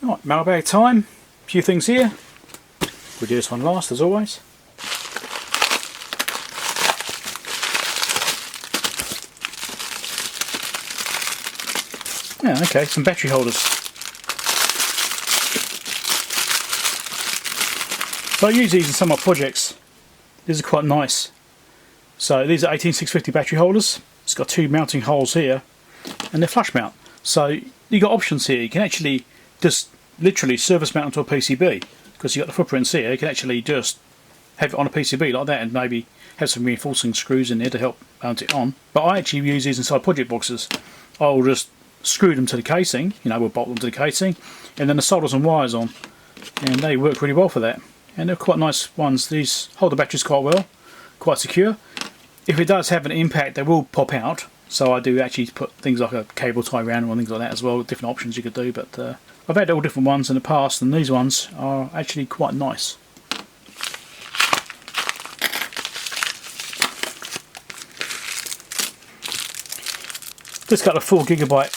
Right, mailbag time. A few things here. We'll do this one last as always. Yeah, okay, some battery holders. So I use these in some of my projects. These are quite nice. So these are 18650 battery holders. It's got two mounting holes here and they're flush mount. So you've got options here. You can actually just literally surface mount onto a PCB because you've got the footprints here. You can actually just have it on a PCB like that and maybe have some reinforcing screws in there to help mount it on. But I actually use these inside project boxes. I'll just screw them to the casing, you know, we'll bolt them to the casing and then the solder some wires on, and they work really well for that. And they're quite nice ones. These hold the batteries quite well, quite secure. If it does have an impact, they will pop out. So I do actually put things like a cable tie around them and things like that as well. Different options you could do, but I've had all different ones in the past, and these ones are actually quite nice. Just got a 4GB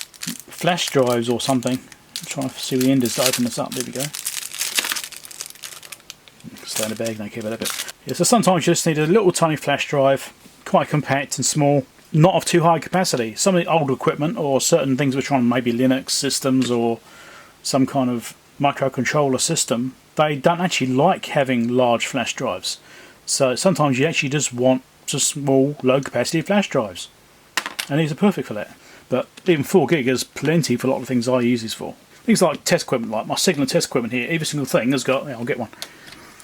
flash drives or something. I'm trying to see where the end is to open this up. There we go. Stay in the bag, don't care about it. Yeah, so sometimes you just need a little tiny flash drive, quite compact and small, not of too high capacity. Some of the older equipment or certain things which are on maybe Linux systems or some kind of microcontroller system, they don't actually like having large flash drives. So sometimes you actually just want just small, low capacity flash drives. And these are perfect for that. But even 4GB is plenty for a lot of things I use these for. Things like test equipment, like my signal test equipment here, every single thing has got, yeah, I'll get one.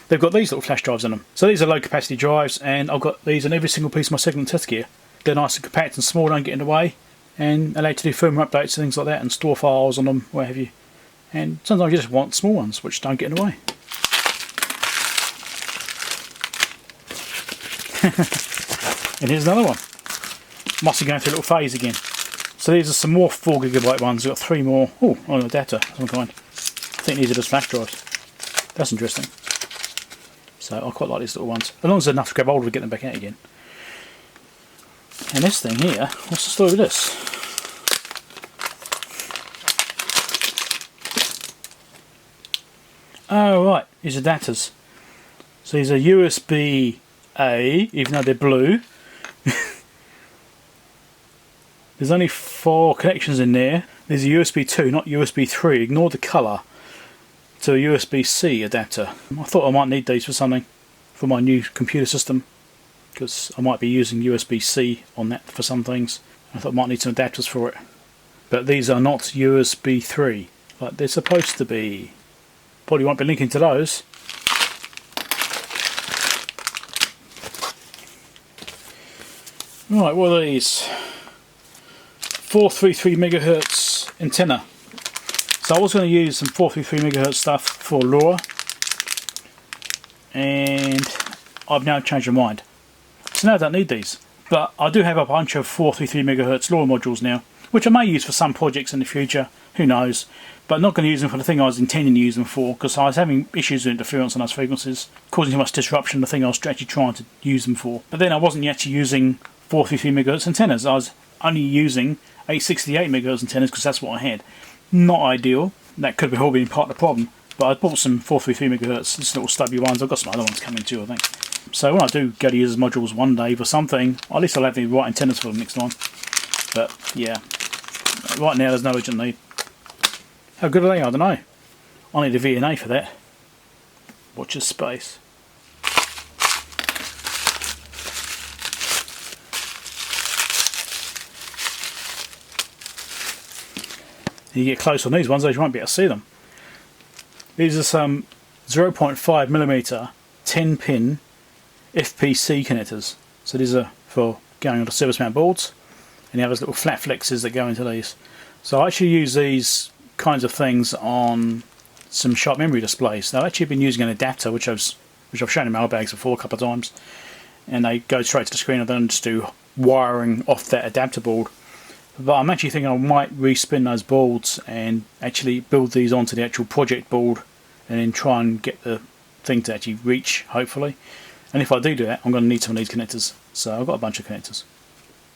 They've got these little flash drives in them. So these are low capacity drives, and I've got these in every single piece of my signal test gear. They're nice and compact and small, don't get in the way, and allow you to do firmware updates and things like that, and store files on them, what have you. And sometimes you just want small ones which don't get in the way. And here's another one. Must be going through a little phase again. So these are some more 4GB ones. We've got 3 more. Oh, an adapter of some kind. I think these are just flash drives. That's interesting. So I quite like these little ones. As long as they're enough to grab hold of and get them back out again. And this thing here, what's the story with this? Oh right, these adapters. So these are USB-A, even though they're blue. There's only 4 connections in there. There's a USB 2, not USB 3. Ignore the colour. To a USB-C adapter. I thought I might need these for something, for my new computer system, because I might be using USB-C on that for some things. I thought I might need some adapters for it. But these are not USB 3, like they're supposed to be. Probably won't be linking to those. Right, what are these? 433 MHz antenna. So I was going to use some 433 MHz stuff for LoRa, and I've now changed my mind. So now I don't need these, but I do have a bunch of 433 MHz LoRa modules now, which I may use for some projects in the future, who knows, but I'm not going to use them for the thing I was intending to use them for, because I was having issues with interference on those frequencies, causing too much disruption, the thing I was actually trying to use them for. But then I wasn't actually using 433 MHz antennas, I was only using 868 MHz antennas because that's what I had. Not ideal, that could have all been part of the problem, but I bought some 433 MHz, these little stubby ones. I've got some other ones coming too, I think. So when I do go to use these modules one day for something, at least I'll have the right antennas for them next time. But yeah, right now there's no urgent need. How good are they? I don't know. I need a VNA for that. Watch this space. You get close on these ones, you won't be able to see them. These are some 0.5mm 10-pin FPC connectors. So these are for going onto service mount boards, and you have those little flat flexes that go into these. So I actually use these kinds of things on some sharp memory displays. Now I've actually been using an adapter which I've shown in Mailbags before a couple of times, and they go straight to the screen and then just do wiring off that adapter board. But I'm actually thinking I might respin those boards and actually build these onto the actual project board, and then try and get the thing to actually reach, hopefully. And if I do that, I'm going to need some of these connectors. So I've got a bunch of connectors.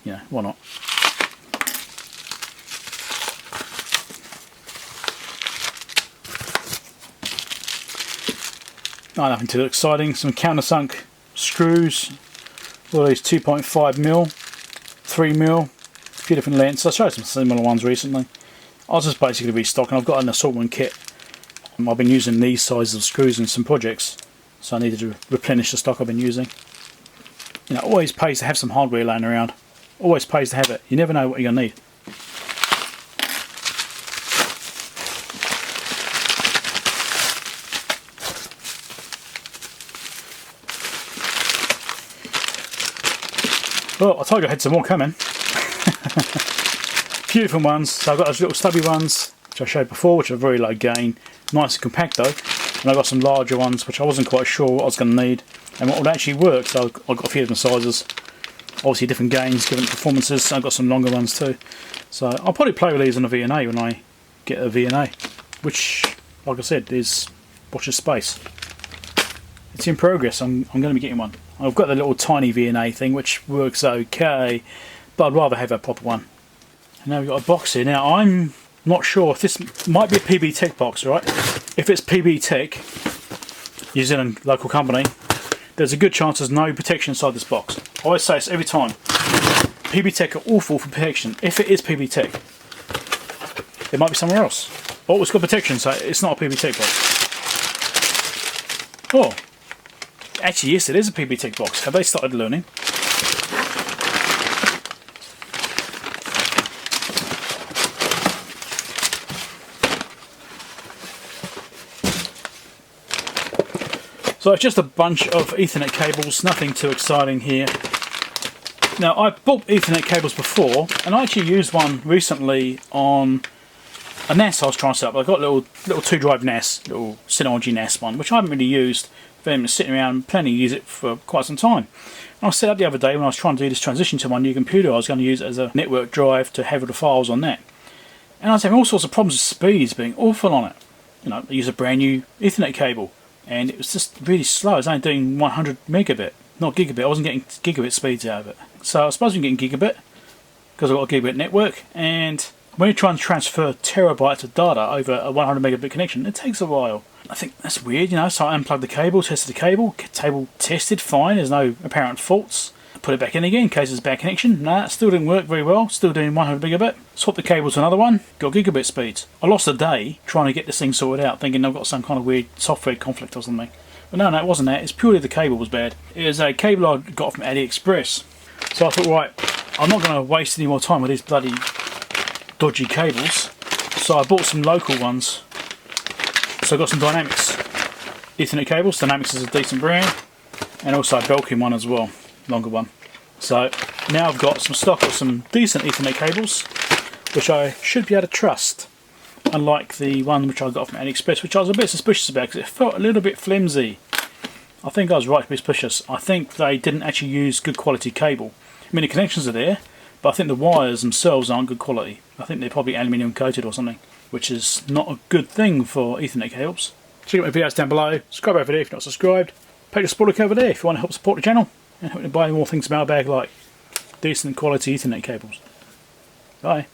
Yeah, why not? nothing too exciting. Some countersunk screws. All these 2.5mm, 3mm, a few different lengths. I showed some similar ones recently. I was just basically restocking. I've got an assortment kit. I've been using these sizes of screws in some projects, so I needed to replenish the stock I've been using. You know, it always pays to have some hardware laying around. Always pays to have it. You never know what you're going to need. Well, I told you I had some more coming. A few different ones. So I've got those little stubby ones, which I showed before, which are very low gain. Nice and compact though. And I've got some larger ones, which I wasn't quite sure what I was going to need and what would actually work. So I've got a few different sizes. Obviously different gains, different performances. I've got some longer ones too. So I'll probably play with these on a VNA when I get a VNA. Which, like I said, is watch this space. It's in progress. I'm going to be getting one. I've got the little tiny VNA thing which works okay, but I'd rather have a proper one. And now we've got a box here. Now I'm not sure if this might be a PB Tech box, right? If it's PB Tech, New Zealand local company, there's a good chance there's no protection inside this box. I always say this every time. PB Tech are awful for protection. If it is PB Tech, it might be somewhere else. Oh, it's got protection, so it's not a PB Tech box. Oh. Actually, yes, it is a PB Tech box. Have they started learning? So it's just a bunch of Ethernet cables, nothing too exciting here. Now, I bought Ethernet cables before, and I actually used one recently on a NAS I was trying to set up. I got a little 2-drive NAS, little Synology NAS one, which I haven't really used. Been sitting around planning to use it for quite some time. And I set up the other day when I was trying to do this transition to my new computer. I was going to use it as a network drive to have all the files on that. And I was having all sorts of problems with speeds being awful on it. You know, I used a brand new Ethernet cable and it was just really slow. I was only doing 100 megabit, not gigabit. I wasn't getting gigabit speeds out of it. So I suppose I'm getting gigabit because I've got a gigabit network, and when you're trying to transfer terabytes of data over a 100 megabit connection, it takes a while. I think that's weird, you know, so I unplugged the cable, tested the cable tested fine, there's no apparent faults. Put it back in again in case it's a bad connection. Nah, it still didn't work very well, still doing 100 megabit. Swapped the cable to another one, got gigabit speeds. I lost a day trying to get this thing sorted out, thinking I've got some kind of weird software conflict or something. But no, it wasn't that, it's purely the cable was bad. It was a cable I got from AliExpress. So I thought, right, I'm not going to waste any more time with these bloody dodgy cables. So I bought some local ones. So I got some Dynamics Ethernet cables. Dynamics is a decent brand, and also a Belkin one as well, longer one. So now I've got some stock of some decent Ethernet cables, which I should be able to trust, unlike the one which I got from AliExpress, which I was a bit suspicious about because it felt a little bit flimsy. I think I was right to be suspicious. I think they didn't actually use good quality cable. I mean, the connections are there, but I think the wires themselves aren't good quality. I think they're probably aluminium coated or something, which is not a good thing for Ethernet cables. Check out my videos down below, subscribe over there if you're not subscribed, pay the support link over there if you want to help support the channel and help me buy more things from Mailbag like decent quality Ethernet cables. Bye.